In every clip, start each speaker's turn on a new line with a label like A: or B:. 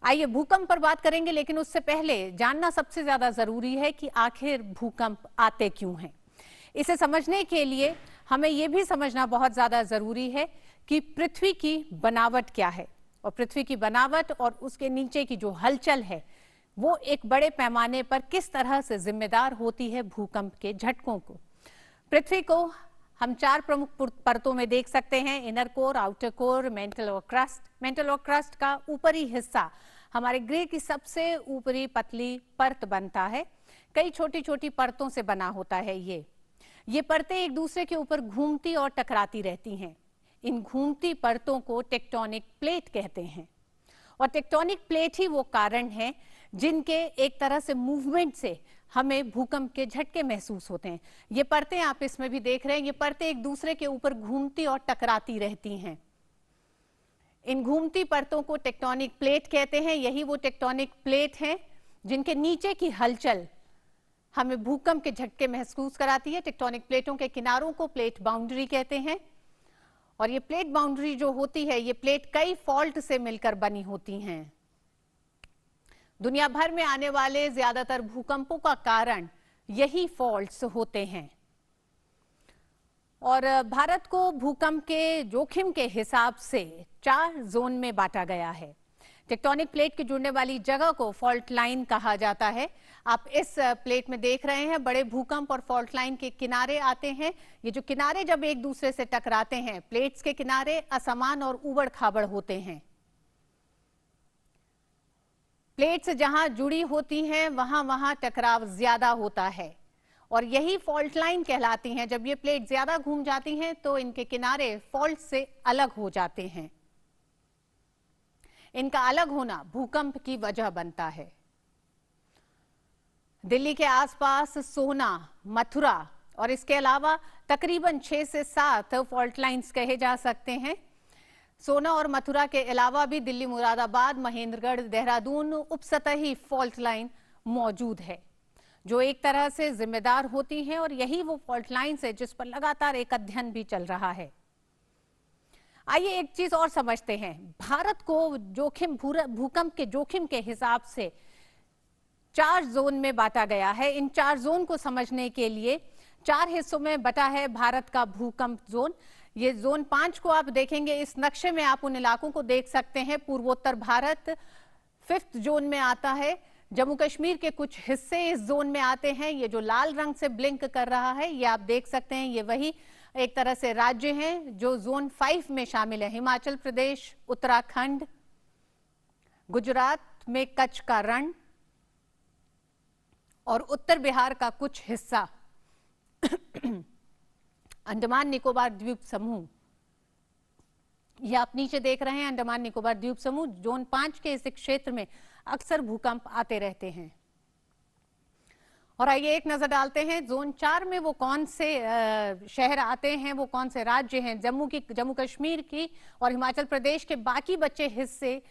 A: आइए भूकंप पर बात करेंगे, लेकिन उससे पहले जानना सबसे ज्यादा जरूरी है कि आखिर भूकंप आते क्यों हैं। इसे समझने के लिए हमें यह भी समझना बहुत ज्यादा जरूरी है कि पृथ्वी की बनावट क्या है, और पृथ्वी की बनावट और उसके नीचे की जो हलचल है वो एक बड़े पैमाने पर किस तरह से जिम्मेदार होती है भूकंप के झटकों को। पृथ्वी को हम चार प्रमुख परतों में देख सकते हैं: inner core, outer core, mental और क्रस्ट। मेंटल और क्रस्ट का ऊपरी हिस्सा हमारे ग्रह की सबसे ऊपरी पतली परत बनता है। कई छोटी छोटी परतों से बना होता है। ये परतें एक दूसरे के ऊपर घूमती और टकराती रहती हैं। इन घूमती परतों को टेक्टोनिक प्लेट कहते हैं, और टेक्टोनिक प्लेट ही वो कारण है जिनके एक तरह से मूवमेंट से हमें भूकंप के झटके महसूस होते हैं। ये परतें आप इसमें भी देख रहे हैं, ये परतें एक दूसरे के ऊपर घूमती और टकराती रहती हैं। इन घूमती परतों को टेक्टोनिक प्लेट कहते हैं। यही वो टेक्टोनिक प्लेट हैं जिनके नीचे की हलचल हमें भूकंप के झटके महसूस कराती है। टेक्टोनिक प्लेटों के किनारों को प्लेट बाउंड्री कहते हैं, और ये प्लेट बाउंड्री जो होती है, ये प्लेट कई फॉल्ट से मिलकर बनी होती हैं। दुनिया भर में आने वाले ज्यादातर भूकंपों का कारण यही फॉल्ट्स होते हैं। और भारत को भूकंप के जोखिम के हिसाब से 4 जोन में बांटा गया है। टेक्टोनिक प्लेट की जुड़ने वाली जगह को फॉल्ट लाइन कहा जाता है। आप इस प्लेट में देख रहे हैं, बड़े भूकंप और फॉल्ट लाइन के किनारे आते हैं। ये जो किनारे जब एक दूसरे से टकराते हैं, प्लेट्स के किनारे असमान और उबड़ खाबड़ होते हैं। प्लेट्स जहां जुड़ी होती हैं वहां वहां टकराव ज्यादा होता है, और यही फॉल्ट लाइन कहलाती हैं। जब ये प्लेट ज्यादा घूम जाती हैं तो इनके किनारे फॉल्ट से अलग हो जाते हैं। इनका अलग होना भूकंप की वजह बनता है। दिल्ली के आसपास सोना, मथुरा और इसके अलावा तकरीबन 6 से 7 फॉल्ट लाइंस कहे जा सकते हैं। सोना और मथुरा के अलावा भी दिल्ली, मुरादाबाद, महेंद्रगढ़, देहरादून उपसतही फॉल्ट लाइन मौजूद है, जो एक तरह से जिम्मेदार होती हैं, और यही वो फॉल्ट लाइंस है जिस पर लगातार एक अध्ययन भी चल रहा है। आइए एक चीज और समझते हैं। भारत को भूकंप के जोखिम के हिसाब से 4 जोन में बांटा गया है। इन 4 जोन को समझने के लिए 4 हिस्सों में बटा है भारत का भूकंप जोन। ये जोन 5 को आप देखेंगे इस नक्शे में, आप उन इलाकों को देख सकते हैं। पूर्वोत्तर भारत 5th जोन में आता है। जम्मू कश्मीर के कुछ हिस्से इस जोन में आते हैं। ये जो लाल रंग से ब्लिंक कर रहा है, ये आप देख सकते हैं, ये वही एक तरह से राज्य हैं जो जोन 5 में शामिल है। हिमाचल प्रदेश, उत्तराखंड, गुजरात में कच्छ का रण और उत्तर बिहार का कुछ हिस्सा, अंडमान निकोबार द्वीप समूह। यह आप नीचे देख रहे हैं, अंडमान निकोबार द्वीप समूह। जोन 5 के इस क्षेत्र में अक्सर भूकंप आते रहते हैं। और आइए एक नजर डालते हैं जोन 4 में वो कौन से शहर आते हैं, वो कौन से राज्य हैं। जम्मू कश्मीर की और हिमाचल प्रदेश के बाकी बचे हिस्से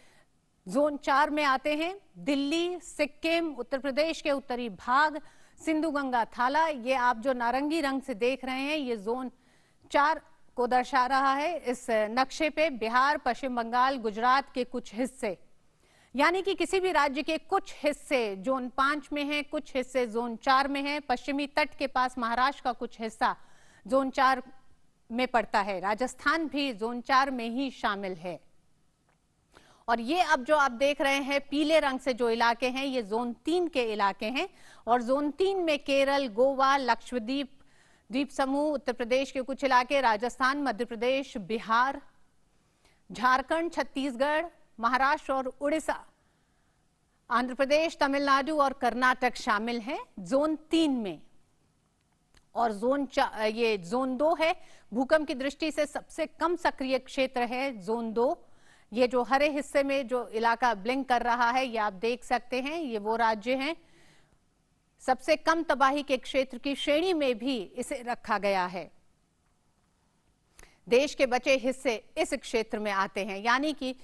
A: जोन 4 में आते हैं। दिल्ली, सिक्किम, उत्तर प्रदेश के उत्तरी भाग, सिंधु गंगा थाला, ये आप जो नारंगी रंग से देख रहे हैं, ये जोन 4 को दर्शा रहा है इस नक्शे पे। बिहार, पश्चिम बंगाल, गुजरात के कुछ हिस्से, यानी कि किसी भी राज्य के कुछ हिस्से जोन 5 में हैं, कुछ हिस्से जोन 4 में हैं। पश्चिमी तट के पास महाराष्ट्र का कुछ हिस्सा जोन 4 में पड़ता है। राजस्थान भी जोन 4 में ही शामिल है। और ये अब जो आप देख रहे हैं पीले रंग से जो इलाके हैं, ये जोन 3 के इलाके हैं। और जोन 3 में केरल, गोवा, लक्षद्वीप द्वीप समूह, उत्तर प्रदेश के कुछ इलाके, राजस्थान, मध्य प्रदेश, बिहार, झारखंड, छत्तीसगढ़, महाराष्ट्र और उड़ीसा, आंध्र प्रदेश, तमिलनाडु और कर्नाटक शामिल हैं जोन 3 में। और ये जोन 2 है। भूकंप की दृष्टि से सबसे कम सक्रिय क्षेत्र है जोन 2। ये जो हरे हिस्से में जो इलाका ब्लिंक कर रहा है, ये आप देख सकते हैं, ये वो राज्य हैं। सबसे कम तबाही के क्षेत्र की श्रेणी में भी इसे रखा गया है। देश के बचे हिस्से इस क्षेत्र में आते हैं, यानी कि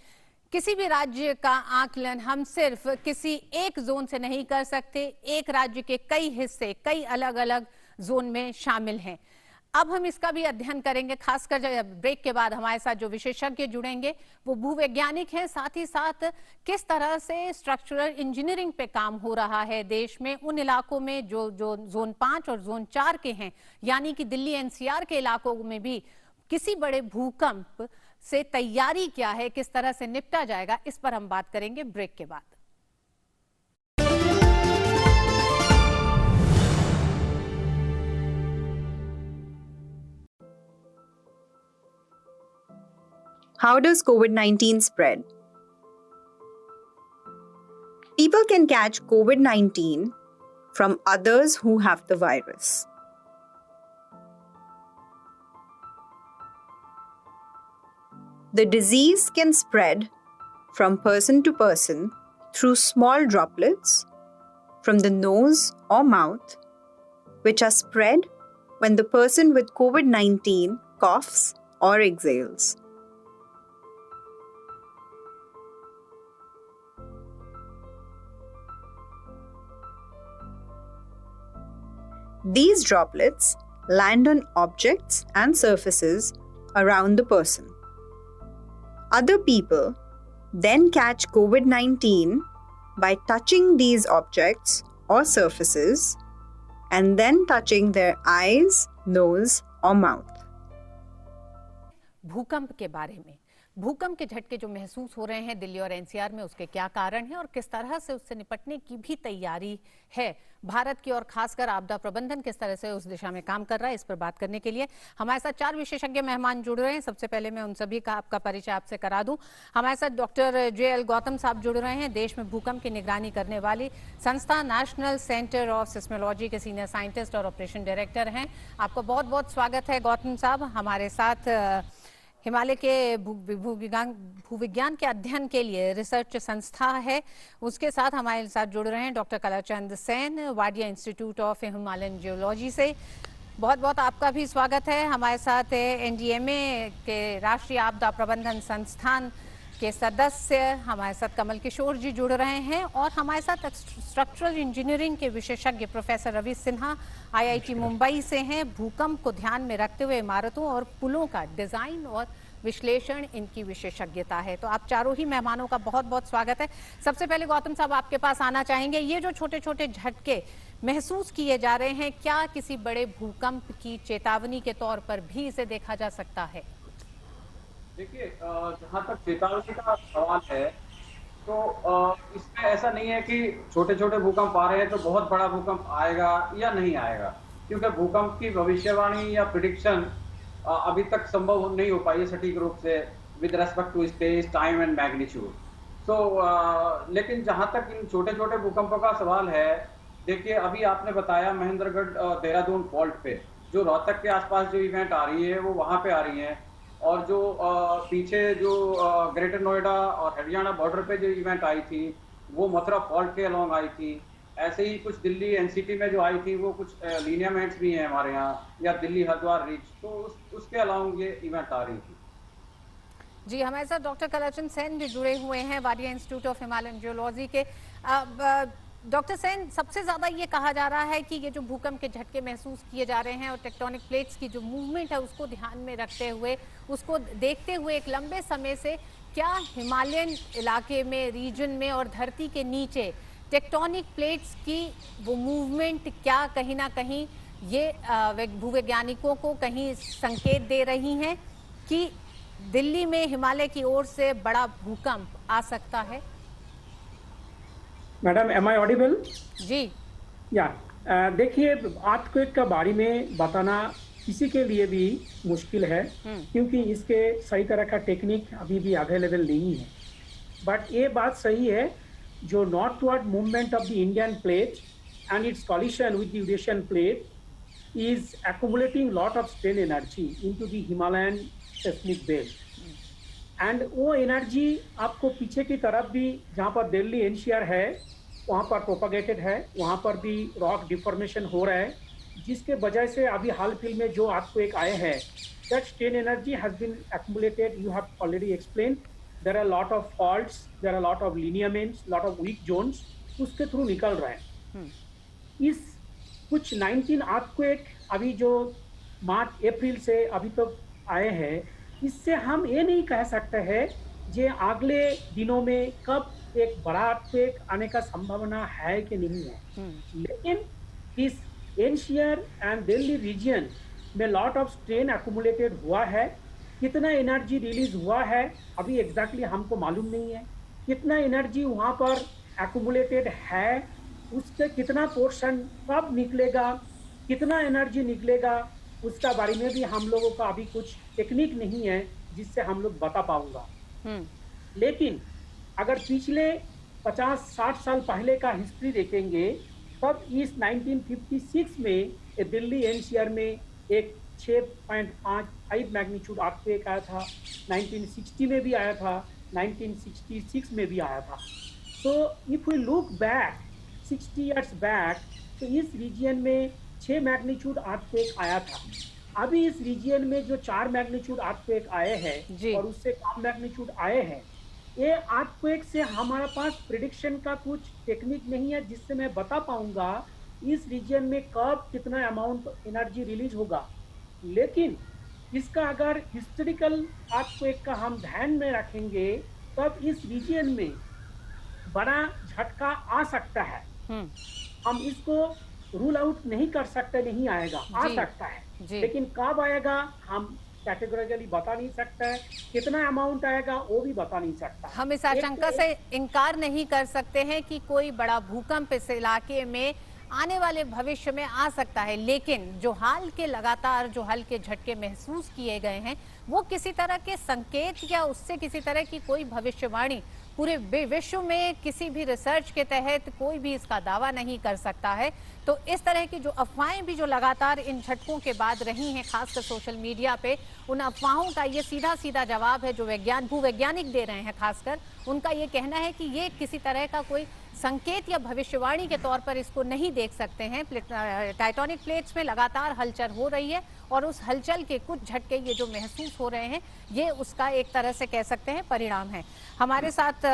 A: किसी भी राज्य का आकलन हम सिर्फ किसी एक जोन से नहीं कर सकते। एक राज्य के कई हिस्से कई अलग अलग जोन में शामिल हैं। अब हम इसका भी अध्ययन करेंगे, खासकर जब ब्रेक के बाद हमारे साथ जो विशेषज्ञ जुड़ेंगे वो भूवैज्ञानिक हैं, साथ ही साथ किस तरह से स्ट्रक्चरल इंजीनियरिंग पे काम हो रहा है देश में उन इलाकों में जो जो जोन 5 और जोन 4 के हैं, यानी कि दिल्ली एनसीआर के इलाकों में भी किसी बड़े भूकंप से तैयारी क्या है, किस तरह से निपटा जाएगा, इस पर हम बात करेंगे ब्रेक के बाद।
B: How does COVID-19 spread? People can catch COVID-19 from others who have the virus. The disease can spread from person to person through small droplets from the nose or mouth, which are spread when the person with COVID-19 coughs or exhales. These droplets land on objects and surfaces around the person. Other people then catch COVID-19 by touching these objects or surfaces and then touching their eyes, nose or mouth.
A: भूकंप के बारे में, भूकंप के झटके जो महसूस हो रहे हैं दिल्ली और एनसीआर में, उसके क्या कारण हैं और किस तरह से उससे निपटने की भी तैयारी है भारत की, और खासकर आपदा प्रबंधन किस तरह से उस दिशा में काम कर रहा है, इस पर बात करने के लिए हमारे साथ 4 विशेषज्ञ मेहमान जुड़ रहे हैं। सबसे पहले मैं उन सभी का आपका परिचय आपसे करा दूं। हमारे साथ डॉक्टर JL गौतम साहब जुड़ रहे हैं, देश में भूकंप की निगरानी करने वाली संस्था नेशनल सेंटर ऑफ सिस्मोलॉजी के सीनियर साइंटिस्ट और ऑपरेशन डायरेक्टर हैं। आपका बहुत बहुत स्वागत है गौतम साहब। हमारे साथ हिमालय के भूविज्ञान के अध्ययन के लिए रिसर्च संस्था है, उसके साथ हमारे साथ जुड़ रहे हैं doctor Kalachand Sen, Wadia institute of Himalayan geology से। बहुत बहुत आपका भी स्वागत है। हमारे साथ NDMA के राष्ट्रीय आपदा प्रबंधन संस्थान के सदस्य हमारे साथ कमल किशोर जी जुड़ रहे हैं, और हमारे साथ स्ट्रक्चरल इंजीनियरिंग के विशेषज्ञ प्रोफेसर रवि सिन्हा IIT मुंबई से हैं। भूकंप को ध्यान में रखते हुए इमारतों और पुलों का डिजाइन और विश्लेषण इनकी विशेषज्ञता है। तो आप चारों ही मेहमानों का बहुत बहुत स्वागत है। सबसे पहले गौतम साहब आपके पास आना चाहेंगे, ये जो छोटे छोटे झटके महसूस किए जा रहे हैं, क्या किसी बड़े भूकंप की चेतावनी के तौर पर भी इसे देखा जा सकता है?
C: देखिए, जहाँ तक चेतावनी का सवाल है तो इसमें ऐसा नहीं है कि छोटे छोटे भूकंप आ रहे हैं तो बहुत बड़ा भूकंप आएगा या नहीं आएगा, क्योंकि भूकंप की भविष्यवाणी या प्रिडिक्शन अभी तक संभव नहीं हो पाई है सटीक रूप से with respect to space, time and magnitude. तो लेकिन जहाँ तक इन छोटे छोटे भूकंपों का सवाल है, देखिए अभी आपने बताया महेंद्रगढ़ देहरादून फॉल्ट पे जो रोहतक के आसपास जो इवेंट आ रही है वो वहाँ पे आ रही है, और जो पीछे जो ग्रेटर नोएडा और हरियाणा बॉर्डर पे जो इवेंट आई थी वो मथुरा फॉल्ट के अलोंग आई थी। ऐसे ही कुछ दिल्ली NCT में जो आई थी वो कुछ लीनियमेंट्स भी हैं हमारे यहाँ, या दिल्ली हरिद्वार रिज, तो उसके अलाउंग ये इवेंट आ रही थी।
A: जी, हमारे साथ डॉक्टर कलाचंद सेन भी जुड़े हुए हैं, Wadia institute of Himalayan geology के। डॉक्टर सेन, सबसे ज्यादा ये कहा जा रहा है कि ये जो भूकंप के झटके महसूस किए जा रहे हैं और टेक्टोनिक प्लेट्स की जो मूवमेंट है उसको ध्यान में रखते हुए, उसको देखते हुए एक लंबे समय से क्या हिमालयन इलाके में, रीजन में और धरती के नीचे टेक्टोनिक प्लेट्स की वो मूवमेंट क्या कहीं ना कहीं ये भूवैज्ञानिकों को कहीं संकेत दे रही हैं कि दिल्ली में हिमालय की ओर से बड़ा भूकंप आ सकता है?
D: Madam, am I audible?
A: जी
D: या देखिए, अर्थक्वेक के बारे में बताना किसी के लिए भी मुश्किल है, क्योंकि इसके सही तरह का टेक्निक अभी भी अवेलेबल नहीं है। बट ये बात सही है, जो northward movement of the Indian plate and its collision with the Eurasian plate is accumulating lot of strain energy into the Himalayan seismic belt, and वो एनर्जी आपको पीछे की तरफ भी, जहाँ पर दिल्ली NCR है वहाँ पर प्रोपागेटेड है, वहाँ पर भी रॉक डिफॉर्मेशन हो रहा है, जिसके वजह से अभी हाल फिल में जो आपको एक आए हैं, that strain energy has been accumulated, you have already explain. There are lot of faults, there are lot of lineaments, lot of weak zones उसके थ्रू निकल रहे हैं। इस कुछ 19 अर्थक्वेक अभी जो मार्च अप्रैल से अभी तो आए हैं, इससे हम ये नहीं कह सकते हैं जे अगले दिनों में कब एक बड़ा अर्थक्वेक आने का संभावना है कि नहीं है। लेकिन इस एनसीआर एंड दिल्ली रीजन में लॉट ऑफ स्ट्रेन एक्यूमुलेटेड हुआ है। कितना एनर्जी रिलीज हुआ है अभी एग्जैक्टली हमको मालूम नहीं है। कितना एनर्जी वहाँ पर एक्यूमुलेटेड है, उससे कितना पोर्शन कब निकलेगा, कितना एनर्जी निकलेगा, उसका बारे में भी हम लोगों का अभी कुछ टेक्निक नहीं है जिससे हम लोग बता पाऊंगा। लेकिन अगर पिछले 50-60 साल पहले का हिस्ट्री देखेंगे, तब इस 1956 में दिल्ली एनसीआर में एक 6.5 मैग्नीट्यूड अर्थक्वेक आया था, 1960 में भी आया था, 1966 में भी आया था। So if we look back 60 years back, तो इस रीजन में 6 मैग्नीट्यूड अर्थक्वेक आया था। अभी इस रीजन में जो 4 मैग्नीट्यूड अर्थक्वेक आए हैं और उससे कम मैग्नीट्यूड आए हैं, ये अर्थक्वेक से हमारे पास प्रिडिक्शन का कुछ टेक्निक नहीं है जिससे मैं बता पाऊंगा इस रीजन में कब कितना अमाउंट एनर्जी रिलीज होगा। लेकिन इसका अगर हिस्टोरिकल अर्थक्वेक का हम ध्यान में रखेंगे, तब इस रीजन में बड़ा झटका आ सकता है। हम इसको रूल आउट नहीं कर सकते, नहीं आएगा, आ सकता है, लेकिन कब आएगा हम कैटेगोरिकली बता नहीं सकता है। कितना अमाउंट आएगा वो भी बता नहीं सकता।
A: हम इस आशंका से इनकार नहीं कर सकते हैं कि कोई बड़ा भूकंप इस इलाके में आने वाले भविष्य में आ सकता है, लेकिन जो हाल के लगातार जो हल्के झटके महसूस किए गए हैं वो किसी तरह के संकेत या उससे किसी तरह की कोई भविष्यवाणी पूरे विश्व में किसी भी रिसर्च के तहत कोई भी इसका दावा नहीं कर सकता है। तो इस तरह की जो अफवाहें भी जो लगातार इन झटकों के बाद रही हैं, खासकर सोशल मीडिया पे, उन अफवाहों का ये सीधा सीधा जवाब है जो भूवैज्ञानिक दे रहे हैं। खासकर उनका ये कहना है कि ये किसी तरह का कोई संकेत या भविष्यवाणी के तौर पर इसको नहीं देख सकते हैं। टाइटैनिक प्लेट्स में लगातार हलचल हो रही है और उस हलचल के कुछ झटके ये जो महसूस हो रहे हैं, ये उसका एक तरह से कह सकते हैं परिणाम है। हमारे साथ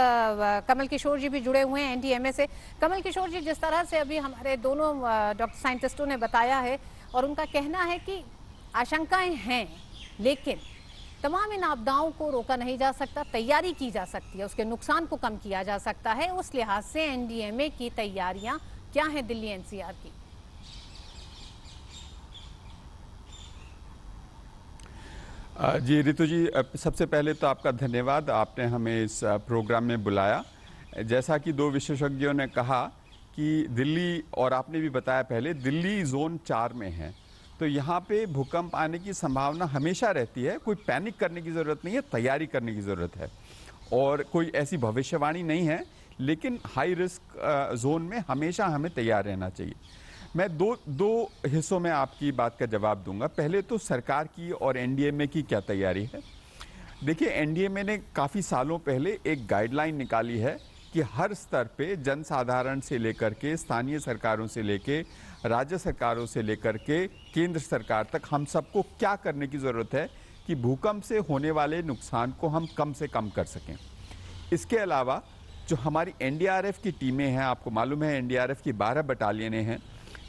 A: कमल किशोर जी भी जुड़े हुए हैं एनडीएमए से। कमल किशोर जी, जिस तरह से अभी हमारे दोनों डॉक्टर साइंटिस्टों ने बताया है और उनका कहना है कि आशंकाएं हैं, लेकिन तमाम इन आपदाओं को रोका नहीं जा सकता, तैयारी की जा सकती है, उसके नुकसान को कम किया जा सकता है। उस लिहाज से एनडीएमए की तैयारियां क्या हैं दिल्ली एनसीआर की?
E: जी रितु जी, सबसे पहले तो आपका धन्यवाद, आपने हमें इस प्रोग्राम में बुलाया। जैसा कि दो विशेषज्ञों ने कहा कि दिल्ली, और आपने भी बताया पहले, दिल्ली जोन 4 में है, तो यहाँ पे भूकंप आने की संभावना हमेशा रहती है। कोई पैनिक करने की ज़रूरत नहीं है, तैयारी करने की ज़रूरत है, और कोई ऐसी भविष्यवाणी नहीं है, लेकिन हाई रिस्क जोन में हमेशा हमें तैयार रहना चाहिए। मैं दो हिस्सों में आपकी बात का जवाब दूंगा। पहले तो सरकार की और एनडीएमए की क्या तैयारी है। देखिए, एनडीएमए ने काफ़ी सालों पहले एक गाइडलाइन निकाली है कि हर स्तर पे, जनसाधारण से लेकर के, स्थानीय सरकारों से लेके, राज्य सरकारों से लेकर के केंद्र सरकार तक, हम सबको क्या करने की ज़रूरत है कि भूकंप से होने वाले नुकसान को हम कम से कम कर सकें। इसके अलावा जो हमारी एनडीआरएफ की टीमें हैं, आपको मालूम है एनडीआरएफ की 12 बटालियनें हैं।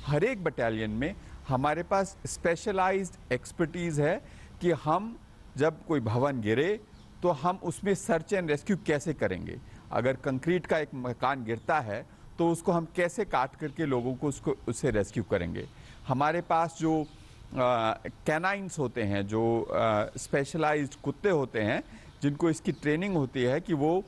E: हर एक बटालियन में हमारे पास स्पेशलाइज्ड एक्सपर्टीज़ है कि हम जब कोई भवन गिरे तो हम उसमें सर्च एंड रेस्क्यू कैसे करेंगे। अगर कंक्रीट का एक मकान गिरता है तो उसको हम कैसे काट करके लोगों को उससे रेस्क्यू करेंगे। हमारे पास जो कैनाइंस होते हैं, जो स्पेशलाइज्ड कुत्ते होते हैं, जिनको इसकी ट्रेनिंग होती है कि वो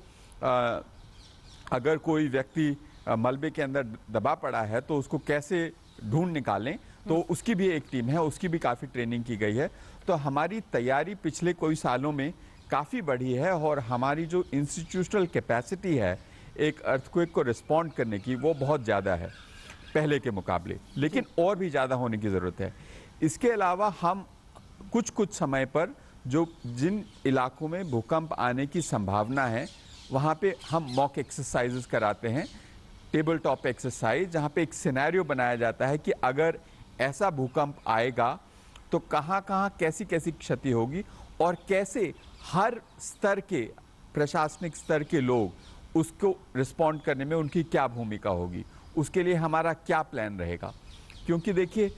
E: अगर कोई व्यक्ति मलबे के अंदर दबा पड़ा है तो उसको कैसे ढूंढ निकालें, तो उसकी भी एक टीम है, उसकी भी काफ़ी ट्रेनिंग की गई है। तो हमारी तैयारी पिछले कोई सालों में काफ़ी बढ़ी है, और हमारी जो इंस्टीट्यूशनल कैपेसिटी है एक अर्थक्वेक को रिस्पॉन्ड करने की, वो बहुत ज़्यादा है पहले के मुकाबले, लेकिन और भी ज़्यादा होने की ज़रूरत है। इसके अलावा हम कुछ समय पर जो जिन इलाकों में भूकंप आने की संभावना है वहाँ पे हम मॉक एक्सरसाइजेस कराते हैं, टेबल टॉप एक्सरसाइज, जहाँ पे एक सिनेरियो बनाया जाता है कि अगर ऐसा भूकंप आएगा तो कहाँ कहाँ कैसी कैसी क्षति होगी, और कैसे हर स्तर के, प्रशासनिक स्तर के लोग उसको रिस्पॉन्ड करने में उनकी क्या भूमिका होगी, उसके लिए हमारा क्या प्लान रहेगा। क्योंकि देखिए,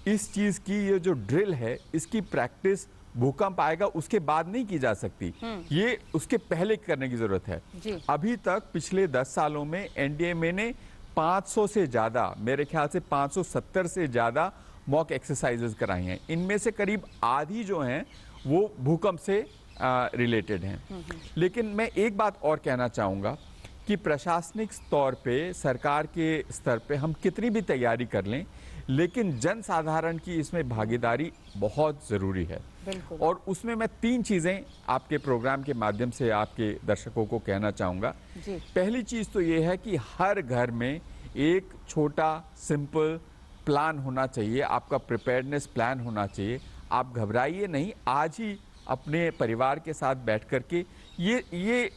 E: इस चीज की ये जो ड्रिल है इसकी प्रैक्टिस भूकंप आएगा उसके बाद नहीं की जा सकती, ये उसके पहले करने की जरूरत है।
A: जी।
E: अभी तक पिछले 10 सालों में एनडीएमए ने 500 से ज्यादा, मेरे ख्याल से 570 से ज्यादा मॉक एक्सरसाइजेस कराई हैं। इनमें से करीब आधी जो हैं वो भूकंप से रिलेटेड हैं। लेकिन मैं एक बात और कहना चाहूँगा कि प्रशासनिक तौर पे, सरकार के स्तर पे हम कितनी भी तैयारी कर लें, लेकिन जन साधारण की इसमें भागीदारी बहुत ज़रूरी है।
A: बिल्कुल।
E: और उसमें मैं 3 चीज़ें आपके प्रोग्राम के माध्यम से आपके दर्शकों को कहना चाहूँगा।
A: जी।
E: पहली चीज़ तो ये है कि हर घर में एक छोटा सिंपल प्लान होना चाहिए, आपका प्रिपेयर्डनेस प्लान होना चाहिए। आप घबराइए नहीं, आज ही अपने परिवार के साथ बैठ कर के ये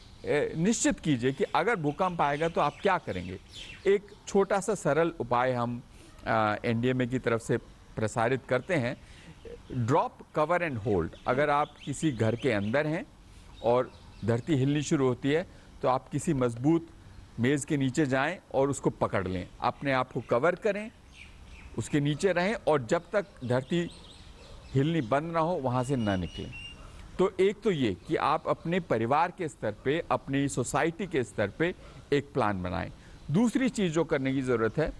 E: निश्चित कीजिए कि अगर भूकंप आएगा तो आप क्या करेंगे। एक छोटा सा सरल उपाय हम एनडीएमए की तरफ से प्रसारित करते हैं, ड्रॉप कवर एंड होल्ड। अगर आप किसी घर के अंदर हैं और धरती हिलनी शुरू होती है तो आप किसी मजबूत मेज़ के नीचे जाएं और उसको पकड़ लें, अपने आप को कवर करें, उसके नीचे रहें और जब तक धरती हिलनी बंद ना हो वहाँ से ना निकलें। तो एक तो ये कि आप अपने परिवार के स्तर पे, अपनी सोसाइटी के स्तर पे एक प्लान बनाएं। दूसरी चीज़ जो करने की ज़रूरत है,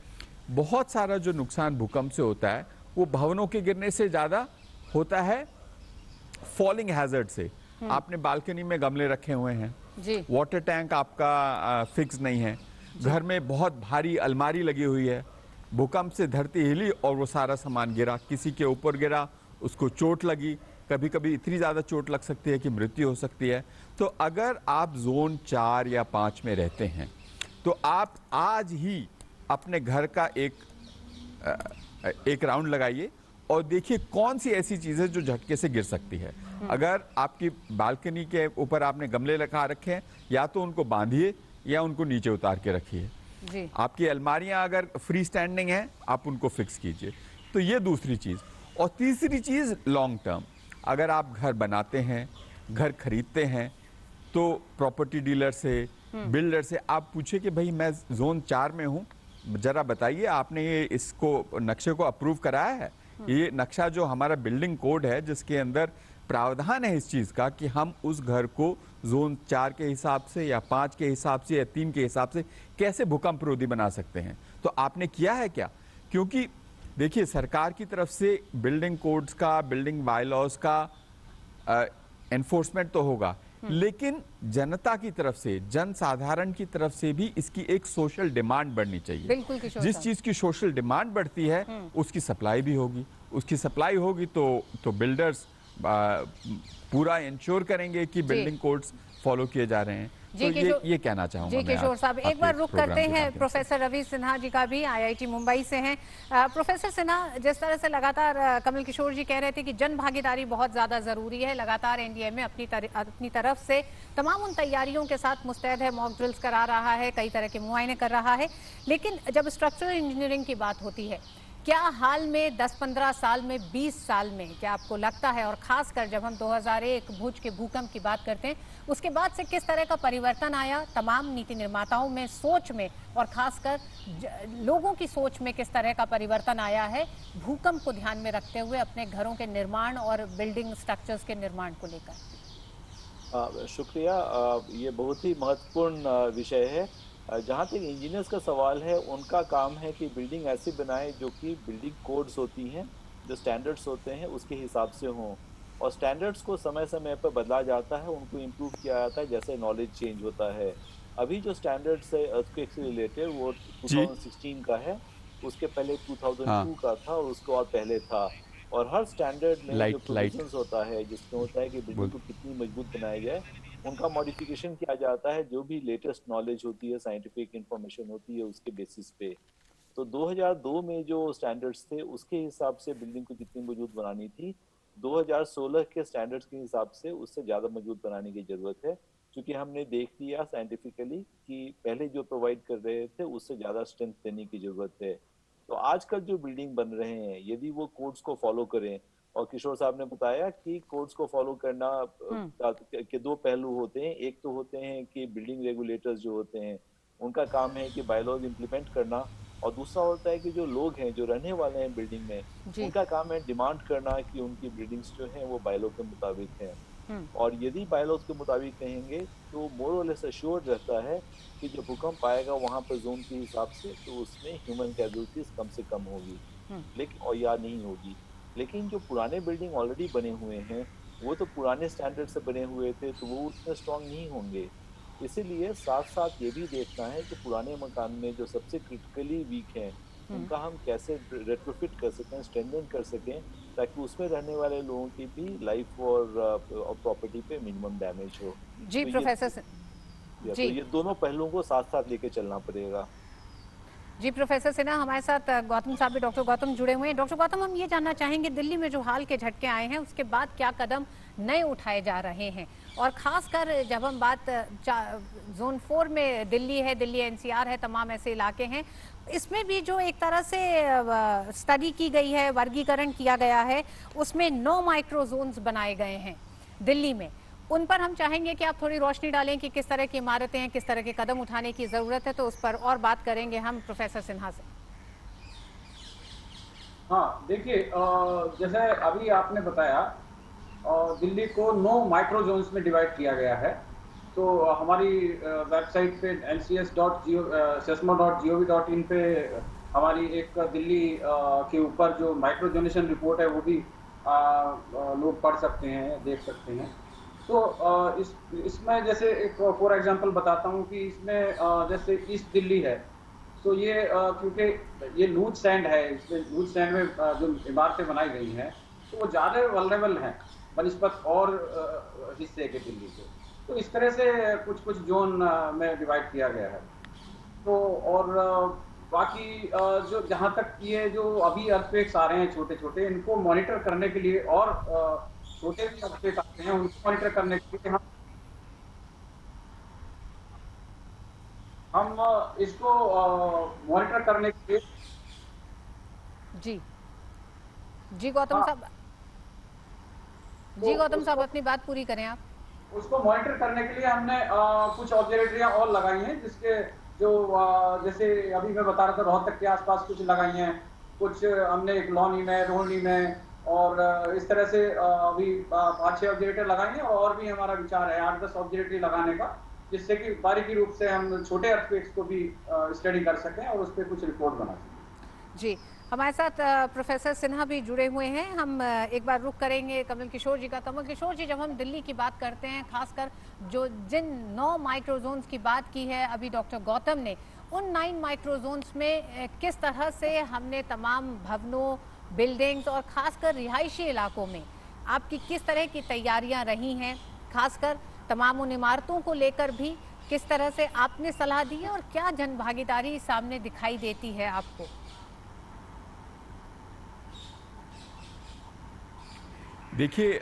E: बहुत सारा जो नुकसान भूकंप से होता है वो भवनों के गिरने से ज़्यादा होता है फॉलिंग हैजर्ड से। आपने बालकनी में गमले रखे हुए हैं,
A: जी।
E: वाटर टैंक आपका फिक्स नहीं है, घर में बहुत भारी अलमारी लगी हुई है, भूकंप से धरती हिली और वो सारा सामान गिरा, किसी के ऊपर गिरा, उसको चोट लगी, कभी कभी इतनी ज़्यादा चोट लग सकती है कि मृत्यु हो सकती है। तो अगर आप जोन 4 या 5 में रहते हैं तो आप आज ही अपने घर का एक राउंड लगाइए और देखिए कौन सी ऐसी चीज़ें जो झटके से गिर सकती है। अगर आपकी बालकनी के ऊपर आपने गमले लगा रखे हैं, या तो उनको बांधिए या उनको नीचे उतार के रखिए।
A: जी।
E: आपकी अलमारियां अगर फ्री स्टैंडिंग हैं, आप उनको फिक्स कीजिए। तो ये दूसरी चीज़। और तीसरी चीज़ लॉन्ग टर्म, अगर आप घर बनाते हैं, घर खरीदते हैं, तो प्रॉपर्टी डीलर से, बिल्डर से आप पूछिए कि भाई मैं जोन 4 में हूँ, जरा बताइए आपने ये इसको नक्शे को अप्रूव कराया है? ये नक्शा जो हमारा बिल्डिंग कोड है जिसके अंदर प्रावधान है इस चीज़ का कि हम उस घर को जोन 4 के हिसाब से या 5 के हिसाब से या 3 के हिसाब से कैसे भूकंप रोधी बना सकते हैं, तो आपने किया है क्या? क्योंकि देखिए सरकार की तरफ से बिल्डिंग कोड्स का, बिल्डिंग बायलॉज का एनफोर्समेंट तो होगा, लेकिन जनता की तरफ से, जन साधारण की तरफ से भी इसकी एक सोशल डिमांड बढ़नी चाहिए।
A: बिल्कुल किशोर
E: जिस
A: साहब।
E: चीज की सोशल डिमांड बढ़ती है उसकी सप्लाई भी होगी, उसकी सप्लाई होगी तो बिल्डर्स पूरा इंश्योर करेंगे कि बिल्डिंग कोड्स फॉलो किए जा रहे हैं।
A: जी,
E: तो ये कहना चाहूंगा
A: जी
E: मैं
A: किशोर साहब, एक
E: आपके
A: बार रुक
E: प्रोग्राम
A: करते
E: के
A: हैं
E: माध्यम से।
A: प्रोफेसर रवि सिन्हा जी का भी, आईआईटी मुंबई से हैं। प्रोफेसर सिन्हा, जिस तरह से लगातार कमल किशोर जी कह रहे थे कि जन भागीदारी बहुत ज़्यादा ज़रूरी है, लगातार एनडीएमए अपनी तरफ से तमाम उन तैयारियों के साथ मुस्तैद है, मॉक ड्रिल्स करा रहा है, कई तरह के मुआयने कर रहा है, लेकिन जब स्ट्रक्चरल इंजीनियरिंग की बात होती है, क्या हाल में 10-15 साल में, 20 साल में, क्या आपको लगता है, और खासकर जब हम 2001 भुज के भूकंप की बात करते हैं, उसके बाद से किस तरह का परिवर्तन आया तमाम नीति निर्माताओं में, सोच में, और खासकर लोगों की सोच में किस तरह का परिवर्तन आया है भूकंप को ध्यान में रखते हुए अपने घरों के निर्माण और बिल्डिंग स्ट्रक्चर्स के निर्माण को लेकर?
F: शुक्रिया। ये बहुत ही महत्वपूर्ण विषय है। जहाँ तक इंजीनियर्स का सवाल है, उनका काम है कि बिल्डिंग ऐसी बनाए जो कि बिल्डिंग कोड्स होती हैं, जो स्टैंडर्ड्स होते हैं उसके हिसाब से हों, और स्टैंडर्ड्स को समय समय पर बदला जाता है, उनको इम्प्रूव किया जाता है जैसे नॉलेज चेंज होता है। अभी जो स्टैंडर्ड्स है अर्थक्वेक से रिलेटेड वो 2016 का है, उसके पहले 2002 का था और उसके बाद पहले था। और हर स्टैंडर्ड में जो प्रोविजंस होता है जिसमें होता है कि बिल्डिंग को कितनी मजबूत बनाया जाए, उनका मॉडिफिकेशन किया जाता है जो भी लेटेस्ट नॉलेज होती है, साइंटिफिक इंफॉर्मेशन होती है उसके बेसिस पे। तो 2002 में जो स्टैंडर्ड्स थे उसके हिसाब से बिल्डिंग को कितनी मजबूत बनानी थी, 2016 के स्टैंडर्ड्स के हिसाब से उससे ज़्यादा मजबूत बनाने की ज़रूरत है, क्योंकि हमने देख लिया साइंटिफिकली कि पहले जो प्रोवाइड कर रहे थे उससे ज़्यादा स्ट्रेंथ देने की ज़रूरत है। तो आजकल जो बिल्डिंग बन रहे हैं यदि वो कोड्स को फॉलो करें, और किशोर साहब ने बताया कि कोड्स को फॉलो करना के 2 पहलू होते हैं। एक तो होते हैं कि बिल्डिंग रेगुलेटर्स जो होते हैं उनका काम है कि बायलॉज इंप्लीमेंट करना, और दूसरा होता है कि जो लोग हैं, जो रहने वाले हैं बिल्डिंग में,
A: जी।
F: उनका काम है डिमांड करना कि उनकी बिल्डिंग्स जो हैं वो बायलॉ के मुताबिक हैं।
A: हम्म।
F: और यदि बायलॉज के मुताबिक कहेंगे तो मोर और लेस अश्योर्ड रहता है कि जो भूकंप आएगा वहां पर जोन के हिसाब से, तो उसमें ह्यूमन कैजुअलिटीज कम से कम होगी,
A: हम्म।
F: लेकिन और या नहीं होगी। लेकिन जो पुराने बिल्डिंग ऑलरेडी बने हुए हैं, वो तो पुराने स्टैंडर्ड से बने हुए थे, तो वो उतने स्ट्रांग नहीं होंगे। इसीलिए साथ साथ ये भी देखना है कि पुराने मकान में जो सबसे क्रिटिकली वीक हैं,
A: हम्म।
F: उनका हम कैसे रेट्रोफिट कर सकें, स्ट्रेंथन कर सकें, ताकि उसमें रहने वाले लोगों की भी लाइफ और प्रॉपर्टी पे मिनिमम डैमेज हो।
A: जी
F: तो ये
A: प्रोफेसर
F: तो
A: जी।
F: ये दोनों पहलुओं को साथ साथ लेके चलना पड़ेगा।
A: जी प्रोफेसर सिन्हा, हमारे साथ गौतम साहब भी, डॉक्टर गौतम जुड़े हुए हैं। डॉक्टर गौतम, हम ये जानना चाहेंगे दिल्ली में जो हाल के झटके आए हैं उसके बाद क्या कदम नए उठाए जा रहे हैं, और खासकर जब हम बात जोन 4 में दिल्ली है, दिल्ली एनसीआर है, तमाम ऐसे इलाके हैं, इसमें भी जो एक तरह से स्टडी की गई है, वर्गीकरण किया गया है, उसमें 9 माइक्रो जोन्स बनाए गए हैं दिल्ली में। उन पर हम चाहेंगे कि आप थोड़ी रोशनी डालें कि किस तरह की इमारतें हैं, किस तरह के कदम उठाने की ज़रूरत है, तो उस पर और बात करेंगे हम प्रोफेसर सिन्हा से।
C: हाँ, देखिए, जैसे अभी आपने बताया, दिल्ली को 9 माइक्रो जोन्स में डिवाइड किया गया है। तो हमारी वेबसाइट पे sesmo.gov.in पे हमारी एक दिल्ली के ऊपर जो माइक्रो जोनेशन रिपोर्ट है वो भी लोग पढ़ सकते हैं, देख सकते हैं। तो इसमें जैसे एक फॉर एग्जांपल बताता हूँ कि इसमें जैसे ईस्ट दिल्ली है, तो ये क्योंकि ये लूज सैंड है, इसमें लूज सैंड में जो इमारतें बनाई गई हैं तो वो ज़्यादा वल्नरेबल हैं बनस्पत और हिस्से के दिल्ली के। तो इस तरह से कुछ कुछ जोन में डिवाइड किया गया है। तो और बाकी जो जहाँ तक ये जो अभी अर्थक्वेक्स आ रहे हैं छोटे छोटे, इनको मॉनिटर करने के लिए, और छोटे भी अर्थक्वेक आते हैं उनको मॉनिटर करने के लिए हम इसको मॉनिटर करने के लिए
A: जी जी गौतम
C: हाँ,
A: साहब,
C: तो
A: जी गौतम साहब
C: उसको
A: अपनी बात पूरी करें आप।
C: उसको मॉनिटर करने के लिए हमने कुछ ऑब्जर्वेटरियां और लगाई हैं, जिसके जो जैसे अभी मैं बता रहा था रोहतक के आसपास कुछ लगाई हैं, कुछ हमने एक लौनी में, रोहनी में, और इस तरह से अभी 5-6 ऑब्जर्वेटर लगाए हैं, और भी हमारा विचार है 8-10 ऑब्जर्वेटरी लगाने का, जिससे कि बारीकी रूप से हम छोटे अर्थक्वेक्स को भी स्टडी कर सकें और उस पर कुछ रिपोर्ट बना सकें।
A: जी, हमारे साथ प्रोफेसर सिन्हा भी जुड़े हुए हैं। हम एक बार रुख करेंगे कमल किशोर जी का। कमल किशोर जी, जब हम दिल्ली की बात करते हैं, खासकर जो जिन 9 माइक्रोजोन्स की बात की है अभी डॉक्टर गौतम ने, उन 9 माइक्रोजोन्स में किस तरह से हमने तमाम भवनों, बिल्डिंग्स और खासकर रिहायशी इलाकों में आपकी किस तरह की तैयारियां रही हैं, खासकर तमाम उन इमारतों को लेकर भी किस तरह से आपने सलाह दी है, और क्या जन भागीदारी सामने दिखाई देती है आपको?
E: देखिए,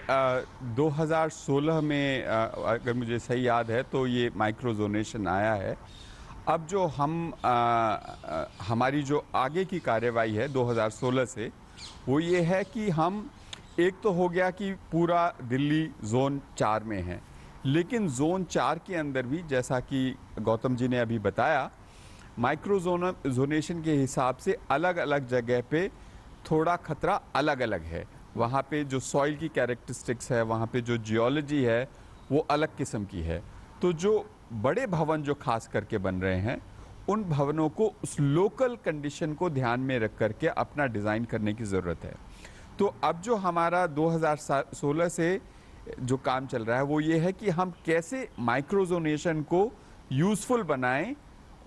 E: 2016 में अगर मुझे सही याद है तो ये माइक्रो जोनेशन आया है। अब जो हमारी जो आगे की कार्यवाही है 2016 से, वो ये है कि हम, एक तो हो गया कि पूरा दिल्ली जोन 4 में है, लेकिन जोन 4 के अंदर भी, जैसा कि गौतम जी ने अभी बताया, माइक्रो जोनेशन के हिसाब से अलग अलग जगह पे थोड़ा खतरा अलग अलग है। वहाँ पे जो सॉइल की कैरेक्टरिस्टिक्स है, वहाँ पे जो जियोलॉजी है, वो अलग किस्म की है। तो जो बड़े भवन जो खास करके बन रहे हैं, उन भवनों को उस लोकल कंडीशन को ध्यान में रख करके अपना डिज़ाइन करने की ज़रूरत है। तो अब जो हमारा 2016 से जो काम चल रहा है वो ये है कि हम कैसे माइक्रोजोनेशन को यूज़फुल बनाएं,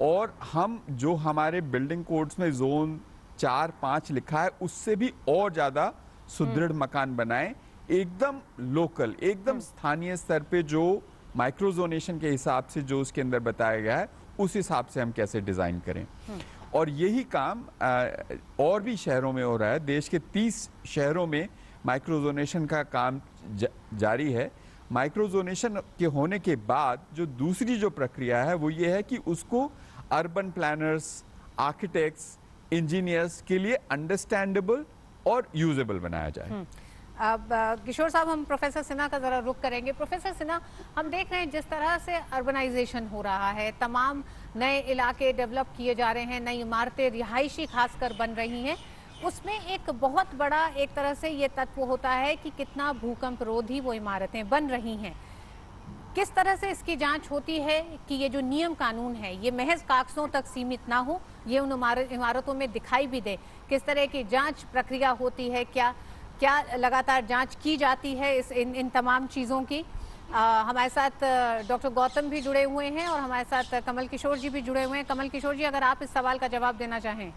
E: और हम जो हमारे बिल्डिंग कोड्स में जोन 4-5 लिखा है उससे भी और ज़्यादा सुदृढ़ मकान बनाएं, एकदम लोकल, एकदम स्थानीय स्तर पे जो माइक्रोजोनेशन के हिसाब से जो उसके अंदर बताया गया है उस हिसाब से हम कैसे डिज़ाइन करें। और यही काम और भी शहरों में हो रहा है। देश के 30 शहरों में माइक्रोजोनेशन का काम जारी है। माइक्रोजोनेशन के होने के बाद जो दूसरी जो प्रक्रिया है वो ये है कि उसको अर्बन प्लानर्स, आर्किटेक्ट्स, इंजीनियर्स के लिए अंडरस्टैंडेबल और यूजेबल बनाया जाए।
A: अब किशोर साहब, हम प्रोफेसर सिन्हा का जरा रुख करेंगे। प्रोफेसर सिन्हा, हम देख रहे हैं जिस तरह से अर्बनाइजेशन हो रहा है, तमाम नए इलाके डेवलप किए जा रहे हैं, नई इमारतें रिहायशी खासकर बन रही हैं, उसमें एक बहुत बड़ा एक तरह से ये तत्व होता है कि कितना भूकंप रोधी वो इमारतें बन रही हैं। किस तरह से इसकी जांच होती है कि ये जो नियम कानून है ये महज कागजों तक सीमित ना हो, ये उन इमारतों में दिखाई भी दे? किस तरह की जांच प्रक्रिया होती है? क्या लगातार जांच की जाती है इन तमाम चीज़ों की? हमारे साथ डॉक्टर गौतम भी जुड़े हुए हैं और हमारे साथ कमल किशोर जी भी जुड़े हुए हैं। कमल किशोर जी, अगर आप इस सवाल का जवाब देना चाहें।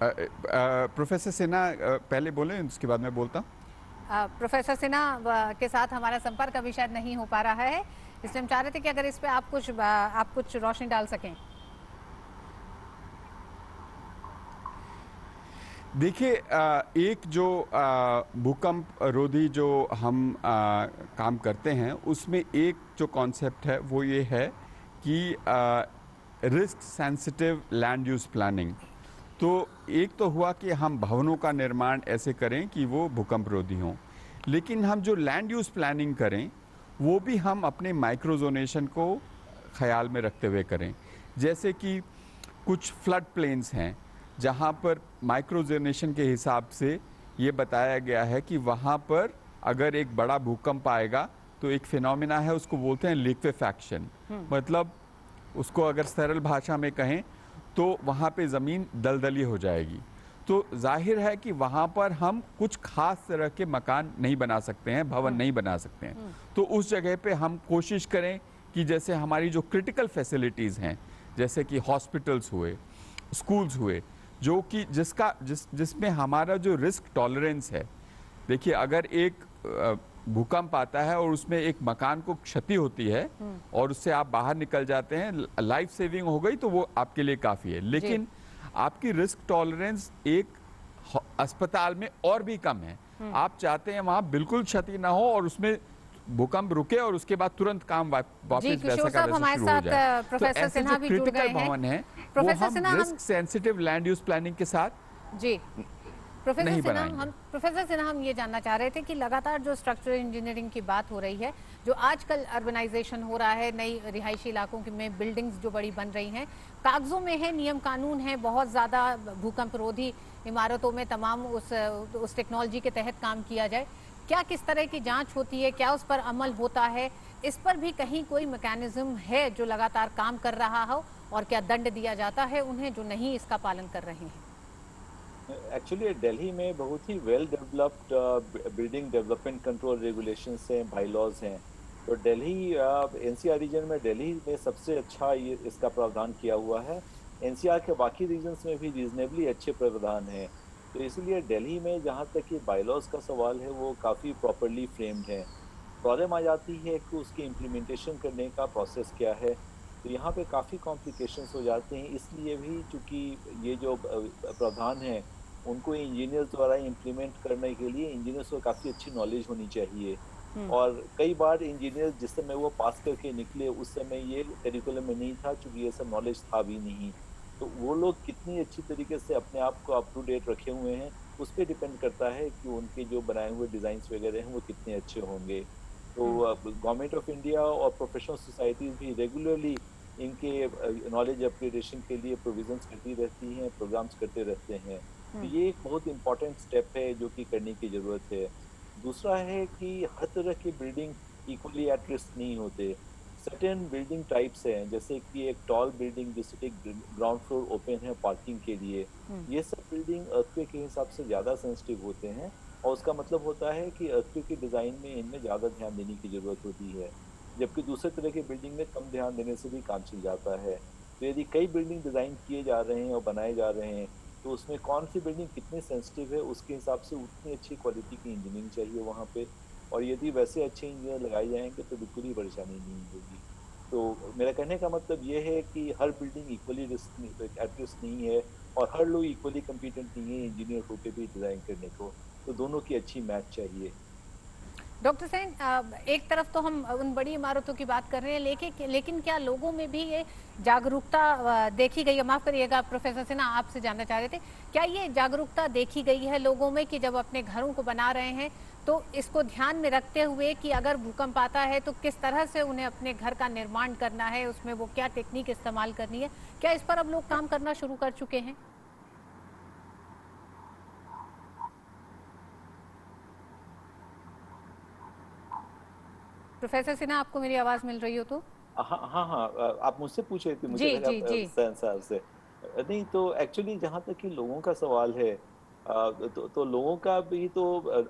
E: प्रोफेसर सिन्हा पहले बोले, उसके बाद मैं बोलता हूँ।
A: प्रोफेसर सिन्हा के साथ हमारा संपर्क अभी शायद नहीं हो पा रहा है, इसलिए हम चाह रहे थे कि अगर इस पे आप कुछ रोशनी डाल सकें।
E: देखिए, एक जो भूकंप रोधी जो हम काम करते हैं, उसमें एक जो कॉन्सेप्ट है वो ये है कि risk sensitive land use planning. तो एक तो हुआ कि हम भवनों का निर्माण ऐसे करें कि वो भूकंप रोधी हों, लेकिन हम जो लैंड यूज़ प्लानिंग करें वो भी हम अपने माइक्रोजोनेशन को ख्याल में रखते हुए करें। जैसे कि कुछ फ्लड प्लेन्स हैं जहाँ पर माइक्रोजोनेशन के हिसाब से ये बताया गया है कि वहाँ पर अगर एक बड़ा भूकंप आएगा तो एक फिनोमिना है, उसको बोलते हैं लिक्विफैक्शन। मतलब उसको अगर सरल भाषा में कहें तो वहाँ पे ज़मीन दलदली हो जाएगी। तो जाहिर है कि वहाँ पर हम कुछ खास तरह के मकान नहीं बना सकते हैं, भवन नहीं बना सकते हैं। तो उस जगह पे हम कोशिश करें कि जैसे हमारी जो क्रिटिकल फैसिलिटीज़ हैं, जैसे कि हॉस्पिटल्स हुए, स्कूल्स हुए, जो कि जिसमें हमारा जो रिस्क टॉलरेंस है। देखिए, अगर एक भूकंप आता है और उसमें एक मकान को क्षति होती है और उससे आप बाहर निकल जाते हैं, लाइफ सेविंग हो गई तो वो आपके लिए काफ़ी है। लेकिन आपकी रिस्क टॉलरेंस एक अस्पताल में और भी कम है। आप चाहते हैं वहाँ बिल्कुल क्षति ना हो और उसमें भूकंप रुके और उसके बाद तुरंत काम वापस वैसा का वैसा शुरू हो जाए।
A: प्रोफेसर सिन्हा भी जुड़ गए हैं।
E: भवन है वो हम risk sensitive land use planning के साथ
A: जी प्रोफेसर सिन्हा, हम ये जानना चाह रहे थे कि लगातार जो स्ट्रक्चरल इंजीनियरिंग की बात हो रही है, जो आजकल अर्बनाइजेशन हो रहा है, नई रिहायशी इलाकों में बिल्डिंग्स जो बड़ी बन रही हैं, कागजों में है, नियम कानून है, बहुत ज़्यादा भूकंप रोधी इमारतों में तमाम उस टेक्नोलॉजी के तहत काम किया जाए। क्या किस तरह की जांच होती है, क्या उस पर अमल होता है? इस पर भी कहीं कोई मैकेनिज्म है जो लगातार काम कर रहा हो, और क्या दंड दिया जाता है उन्हें जो नहीं इसका पालन कर रहे हैं?
F: एक्चुअली दिल्ली में बहुत ही well developed building development control regulations हैं, बाईलॉज हैं। तो दिल्ली एनसीआर रीजन में, दिल्ली में सबसे अच्छा ये इसका प्रावधान किया हुआ है। एनसीआर के बाकी रीजन्स में भी रीजनेबली अच्छे प्रावधान हैं। तो इसलिए दिल्ली में जहाँ तक ये बाईलॉज का सवाल है वो काफ़ी प्रॉपरली फ्रेम्ड है। प्रॉब्लम आ जाती है कि उसकी इम्प्लीमेंटेशन करने का प्रोसेस क्या है। तो यहाँ पे काफ़ी कॉम्प्लिकेशंस हो जाते हैं। इसलिए भी चूँकि ये जो प्रावधान है उनको इंजीनियर्स द्वारा इम्प्लीमेंट करने के लिए इंजीनियर्स को काफ़ी अच्छी नॉलेज होनी चाहिए। और कई बार इंजीनियर्स जिस समय वो पास करके निकले उस समय ये करिकुलम में नहीं था, चूँकि ये सब नॉलेज था भी नहीं। तो वो लोग कितनी अच्छी तरीके से अपने आप को अप टू डेट रखे हुए हैं उस पर डिपेंड करता है कि उनके जो बनाए हुए डिज़ाइंस वगैरह हैं वो कितने अच्छे होंगे। तो गवर्नमेंट ऑफ इंडिया और प्रोफेशनल सोसाइटीज़ भी रेगुलरली इनके नॉलेज अपग्रेडेशन के लिए प्रोविजंस करती रहती हैं, प्रोग्राम्स करते रहते हैं। तो ये एक बहुत इंपॉर्टेंट स्टेप है जो कि करने की ज़रूरत है। दूसरा है कि हर तरह की बिल्डिंग इक्वली एट रिस्क नहीं होते। सर्टेन बिल्डिंग टाइप्स हैं, जैसे कि एक टॉल बिल्डिंग जिससे एक ग्राउंड फ्लोर ओपन है पार्किंग के लिए, ये सब बिल्डिंग अर्थक्वेक के हिसाब से ज़्यादा सेंसिटिव होते हैं। और उसका मतलब होता है कि अर्थक्वेक के डिज़ाइन में इनमें ज़्यादा ध्यान देने की ज़रूरत होती है, जबकि दूसरे तरह की बिल्डिंग में कम ध्यान देने से भी काम चल जाता है। तो यदि कई बिल्डिंग डिज़ाइन किए जा रहे हैं और बनाए जा रहे हैं तो उसमें कौन सी बिल्डिंग कितनी सेंसिटिव है उसके हिसाब से उतनी अच्छी क्वालिटी की इंजीनियरिंग चाहिए वहाँ पे। और यदि वैसे अच्छे इंजीनियर लगाए जाएंगे तो बिल्कुल ही परेशानी नहीं होगी। तो मेरा कहने का मतलब ये है कि हर बिल्डिंग इक्वली एट रिस्क नहीं है और हर लोग इक्वली कम्पिटेंट नहीं है इंजीनियर होकर भी डिज़ाइन करने को। तो दोनों की अच्छी मैच चाहिए।
A: डॉक्टर सेन, एक तरफ तो हम उन बड़ी इमारतों की बात कर रहे हैं, लेकिन क्या लोगों में भी ये जागरूकता देखी गई है? माफ करिएगा प्रोफेसर सिन्हा, आपसे जानना चाह रहे थे, क्या ये जागरूकता देखी गई है लोगों में कि जब अपने घरों को बना रहे हैं तो इसको ध्यान में रखते हुए कि अगर भूकंप आता है तो किस तरह से उन्हें अपने घर का निर्माण करना है, उसमें वो क्या टेक्निक इस्तेमाल करनी है, क्या इस पर अब लोग काम करना शुरू कर चुके हैं? प्रोफेसर सिन्हा, आपको मेरी आवाज मिल रही हो तो?
F: हाँ हाँ हाँ, आप मुझसे पूछ रहे थे, मुझे
A: जी
F: लगा
A: जी जी।
F: साहब से। नहीं तो एक्चुअली जहाँ तक कि लोगों का सवाल है, तो लोगों का भी तो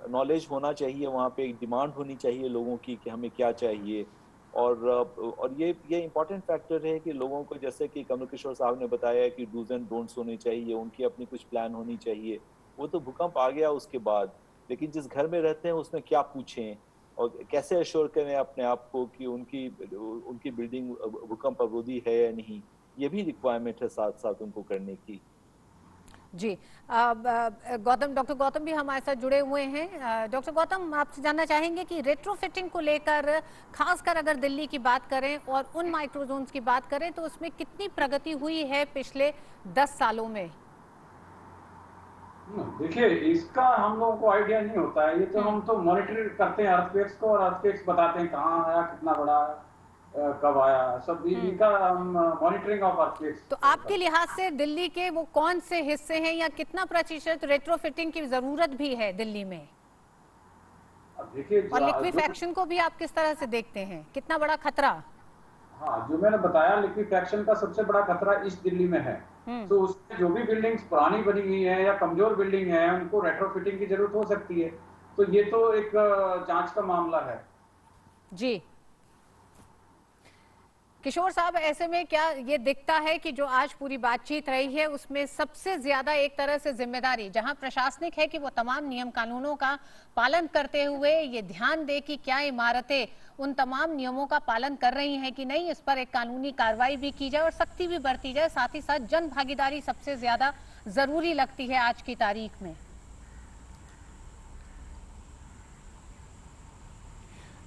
F: नॉलेज होना चाहिए, वहाँ पे एक डिमांड होनी चाहिए लोगों की कि हमें क्या चाहिए। और ये इम्पोर्टेंट फैक्टर है कि लोगों को, जैसे कि कमल किशोर साहब ने बताया कि डूज एंड डोंट्स होने चाहिए, उनकी अपनी कुछ प्लान होनी चाहिए। वो तो भूकंप आ गया उसके बाद, लेकिन जिस घर में रहते हैं उसमें क्या पूछें और कैसे अश्योर करें अपने आप को कि उनकी बिल्डिंग भूकंप अवरोधी है या नहीं, ये भी रिक्वायरमेंट है साथ साथ उनको करने की।
A: जी, डॉक्टर गौतम भी हमारे साथ जुड़े हुए हैं। डॉक्टर गौतम, आपसे जानना चाहेंगे कि रेट्रोफिटिंग को लेकर खासकर अगर दिल्ली की बात करें और उन माइक्रोजोन्स की बात करें तो उसमें कितनी प्रगति हुई है पिछले 10 सालों में?
C: देखिए, इसका हम लोगों को आइडिया नहीं होता है। ये तो हम तो मॉनिटर करते हैं अर्थक्वेक्स को, और अर्थक्वेक्स बताते हैं कहाँ आया, कितना बड़ा आया, कब आया, सब इनका हम मॉनिटरिंग ऑफ अर्थक्वेक्स।
A: तो आपके लिहाज से दिल्ली के वो कौन से हिस्से हैं या कितना प्रतिशत रेट्रोफिटिंग की जरूरत भी है दिल्ली में?
C: अब देखिए,
A: और लिक्विफैक्शन को भी आप किस तरह से देखते हैं, कितना बड़ा खतरा?
C: हाँ, जो मैंने बताया, लिक्विफैक्शन का सबसे बड़ा खतरा इस दिल्ली में है। तो उसमें जो भी बिल्डिंग्स पुरानी बनी हुई है या कमजोर बिल्डिंग है, उनको रेट्रोफिटिंग की जरूरत हो सकती है। तो ये तो एक जांच का मामला है।
A: जी किशोर साहब, ऐसे में क्या ये दिखता है कि जो आज पूरी बातचीत रही है उसमें सबसे ज्यादा एक तरह से जिम्मेदारी जहां प्रशासनिक है कि वो तमाम नियम कानूनों का पालन करते हुए ये ध्यान दे कि क्या इमारतें उन तमाम नियमों का पालन कर रही हैं कि नहीं, इस पर एक कानूनी कार्रवाई भी की जाए और सख्ती भी बरती जाए। साथ ही साथ जन भागीदारी सबसे ज्यादा जरूरी लगती है आज की तारीख में।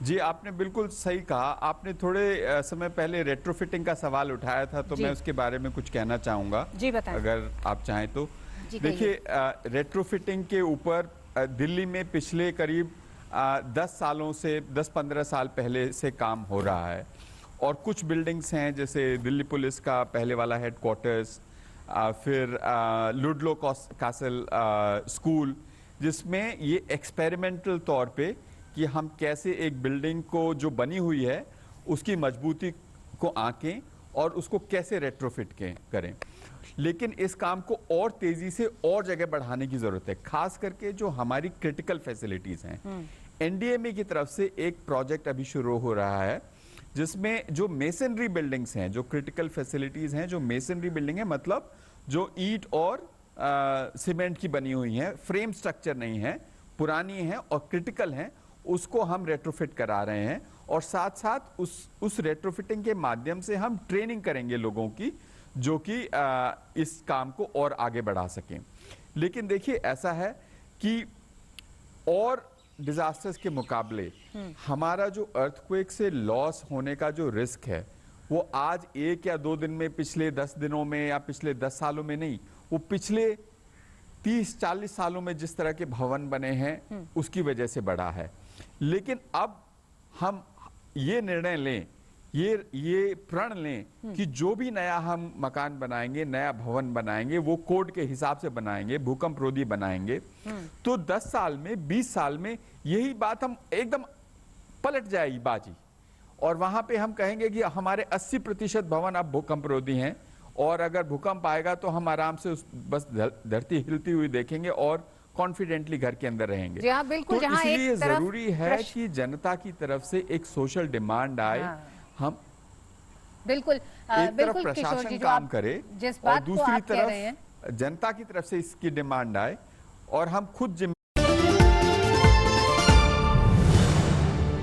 E: जी, आपने बिल्कुल सही कहा। आपने थोड़े समय पहले रेट्रोफिटिंग का सवाल उठाया था, तो मैं उसके बारे में कुछ कहना चाहूँगा।
A: जी बताएं।
E: अगर आप चाहें तो। देखिए, रेट्रोफिटिंग के ऊपर दिल्ली में पिछले करीब 10 सालों से 10-15 साल पहले से काम हो रहा है। और कुछ बिल्डिंग्स हैं, जैसे दिल्ली पुलिस का पहले वाला हेडक्वार्टर्स, फिर लुडलो कासल स्कूल, जिसमें ये एक्सपेरिमेंटल तौर पे कि हम कैसे एक बिल्डिंग को जो बनी हुई है उसकी मजबूती को आंकें और उसको कैसे रेट्रोफिट करें। लेकिन इस काम को और तेजी से और जगह बढ़ाने की जरूरत है, खास करके जो हमारी क्रिटिकल फैसिलिटीज हैं। एनडीएमए की तरफ से एक प्रोजेक्ट अभी शुरू हो रहा है जिसमें जो मेसनरी बिल्डिंग्स हैं, जो क्रिटिकल फैसिलिटीज हैं, जो मेसनरी बिल्डिंग है, मतलब जो ईंट और सीमेंट की बनी हुई हैं, फ्रेम स्ट्रक्चर नहीं है, पुरानी है और क्रिटिकल हैं, उसको हम रेट्रोफिट करा रहे हैं। और साथ साथ उस रेट्रोफिटिंग के माध्यम से हम ट्रेनिंग करेंगे लोगों की, जो कि इस काम को और आगे बढ़ा सकें। लेकिन देखिए, ऐसा है कि और डिजास्टर्स के मुकाबले हमारा जो अर्थक्वेक से लॉस होने का जो रिस्क है, वो आज 1 या 2 दिन में, पिछले 10 दिनों में या पिछले 10 सालों में नहीं, वो पिछले 30-40 सालों में जिस तरह के भवन बने हैं उसकी वजह से बढ़ा है। लेकिन अब हम ये निर्णय लें, ये प्रण लें कि जो भी नया हम मकान बनाएंगे, नया भवन बनाएंगे, वो कोड के हिसाब से बनाएंगे, भूकंप रोधी बनाएंगे, तो 10 साल में, 20 साल में यही बात हम एकदम पलट जाएगी बाजी। और वहां पे हम कहेंगे कि हमारे 80% भवन अब भूकंप रोधी हैं, और अगर भूकंप आएगा तो हम आराम से बस धरती हिलती हुई देखेंगे और कॉन्फिडेंटली घर के अंदर रहेंगे।
A: जी हाँ, बिल्कुल।
E: तो इसलिए जरूरी है कि जनता की तरफ से एक सोशल डिमांड आए। हम
A: बिल्कुल
E: एक तरफ प्रशासन काम करे और दूसरी तरफ
A: हैं,
E: जनता की तरफ से इसकी डिमांड आए और हम खुद